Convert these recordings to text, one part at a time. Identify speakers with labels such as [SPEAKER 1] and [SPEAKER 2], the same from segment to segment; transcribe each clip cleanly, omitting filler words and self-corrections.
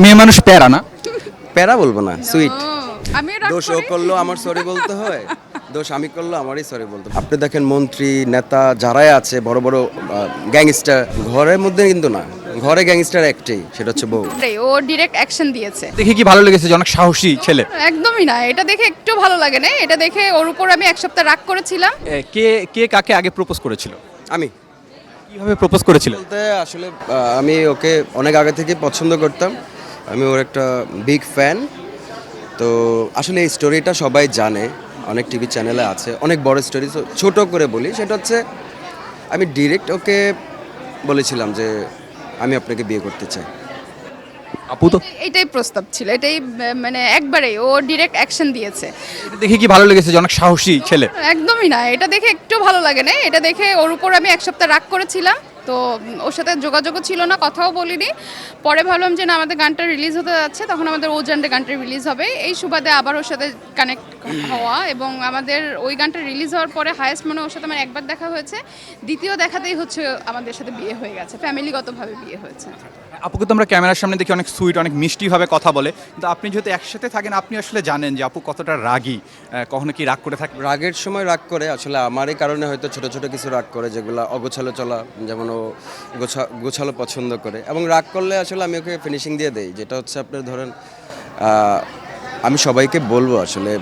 [SPEAKER 1] মেয়ে মানুষ প্যারা না।
[SPEAKER 2] প্যারা বলবো না, সুইট।
[SPEAKER 3] আমি রাগ
[SPEAKER 2] দোষ ও
[SPEAKER 3] করি।
[SPEAKER 2] করলো আমার সরি বলতে হয়, দোষ আমি করলো আমারই সরি বলতে হয়। আপনি দেখেন মন্ত্রী নেতা যারাই আছে বড় বড় গ্যাংস্টার, ঘরের মধ্যে কিন্তু না, ঘরে গ্যাংস্টার একটাই, সেটা হচ্ছে বউ।
[SPEAKER 3] এটাই, ও ডিরেক্ট অ্যাকশন দিয়েছে।
[SPEAKER 1] দেখে কি ভালো লেগেছে যে অনেক সাহসী ছেলে?
[SPEAKER 3] একদমই না, এটা দেখে একটু ভালো লাগে না। এটা দেখে ওর উপর আমি এক সপ্তাহ রাগ করেছিলাম।
[SPEAKER 1] কে কে কাকে আগে প্রপোজ করেছিল?
[SPEAKER 2] আমি
[SPEAKER 1] কিভাবে প্রপোজ করেছিল?
[SPEAKER 2] বলতে আসলে আমি ওকে অনেক আগে থেকে পছন্দ করতাম, আমি ওর একটা বিগ ফ্যান। তো আসলে এই স্টোরিটা সবাই জানে, অনেক টিভি চ্যানেলে আছে, অনেক বড় স্টোরি। ছোট করে বলি, সেটা হচ্ছে আমি ডিরেক্ট ওকে বলেছিলাম যে আমি আপনাকে বিয়ে করতে চাই।
[SPEAKER 1] আপু তো
[SPEAKER 3] এটাই প্রস্তাব ছিল, এটাই মানে একবারেই ও ডিরেক্ট অ্যাকশন দিয়েছে।
[SPEAKER 1] এটা দেখে কি ভালো লেগেছে যে অনেক সাহসী ছেলে?
[SPEAKER 3] একদমই না, এটা দেখে একটু ভালো লাগে না। এটা দেখে ওর উপর আমি এক সপ্তাহ রাগ করেছিলাম। তো ওর সাথে যোগাযোগও ছিল না, কথাও বলিনি। পরে ভাবলাম যে না, আমাদের গানটা রিলিজ হতে যাচ্ছে, তখন আমাদের ও জানলে গানটা রিলিজ হবে, এই সুবাদে আবার ওর সাথে কানেক্ট হওয়া। এবং আমাদের ওই গানটা রিলিজ হওয়ার পরে হায়েস্ট মনে ওর সাথে আমার একবার দেখা হয়েছে, দ্বিতীয় দেখাতেই হচ্ছে আমাদের সাথে বিয়ে হয়ে গেছে, ফ্যামিলিগতভাবে বিয়ে হয়েছে।
[SPEAKER 1] আপুকে তো আমরা ক্যামেরার সামনে দেখি অনেক সুইট, অনেক মিষ্টিভাবে কথা বলে, কিন্তু আপনি যেহেতু একসাথে থাকেন আপনি আসলে জানেন যে আপু কতটা রাগী। কখনো কি রাগ করে থাকে?
[SPEAKER 2] রাগের সময় রাগ করে, আসলে আমারই কারণে হয়তো ছোট ছোট কিছু রাগ করে, যেগুলো অগোছালো চলা, যেমন ও গোছালো পছন্দ করে। এবং রাগ করলে আসলে আমি ওকে ফিনিশিং দিয়ে দেই, যেটা হচ্ছে আপনার ধরেন আমি সবাইকে বলবো আসলে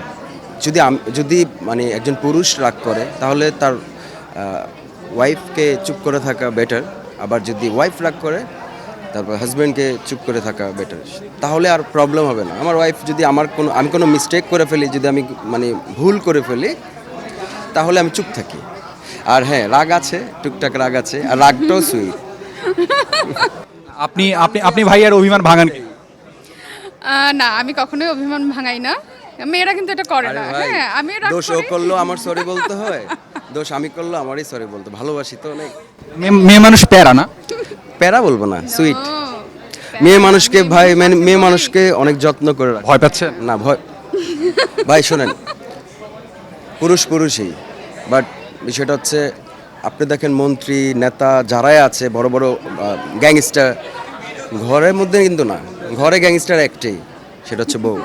[SPEAKER 2] যদি মানে একজন পুরুষ রাগ করে তাহলে তার ওয়াইফকে চুপ করে থাকা বেটার। আবার যদি ওয়াইফ রাগ করে তারপর হাজব্যান্ডকে চুপ করে থাকা বেটার, তাহলে আর প্রবলেম হবে না। আমার ওয়াইফ যদি আমি কোনো মিস্টেক করে ফেলি, যদি আমি মানে ভুল করে ফেলি, তাহলে আমি চুপ থাকি। আর হ্যাঁ, রাগ আছে, টুকটাক রাগ আছে, আর রাগটাও সুইট।
[SPEAKER 1] আপনি আপনি আপনি ভাইয়ার অভিমান ভাঙান কি?
[SPEAKER 3] না, আমি কখনোই অভিমান ভাঙাই না। মেয়েরা কিন্তু এটা করে
[SPEAKER 2] আরে
[SPEAKER 3] না।
[SPEAKER 2] ভাই,
[SPEAKER 3] হ্যাঁ, আমি রাগ
[SPEAKER 2] দোষ ও
[SPEAKER 3] করি।
[SPEAKER 2] করলো আমার সরি বলতে হয়, দোষ আমি করলো আমারই সরি বলতে হয়। ভালোবাসি তো অনেক।
[SPEAKER 1] মেয়ে মানুষ প্যারা না।
[SPEAKER 2] প্যারা বলবো না, সুইট।
[SPEAKER 3] ও,
[SPEAKER 2] মেয়ে মানুষকে ভাই, মানে মেয়ে মানুষকে অনেক যত্ন করে রাখে।
[SPEAKER 1] ভয় পাচ্ছেন?
[SPEAKER 2] না ভয়, ভাই শোনেন, পুরুষই, বাট বিষয়টা হচ্ছে আপনি দেখেন মন্ত্রী নেতা যারাই আছে বড় বড় গ্যাংস্টার, ঘরের মধ্যে কিন্তু না, ঘরে গ্যাংস্টার একটাই, সেটা হচ্ছে বউ।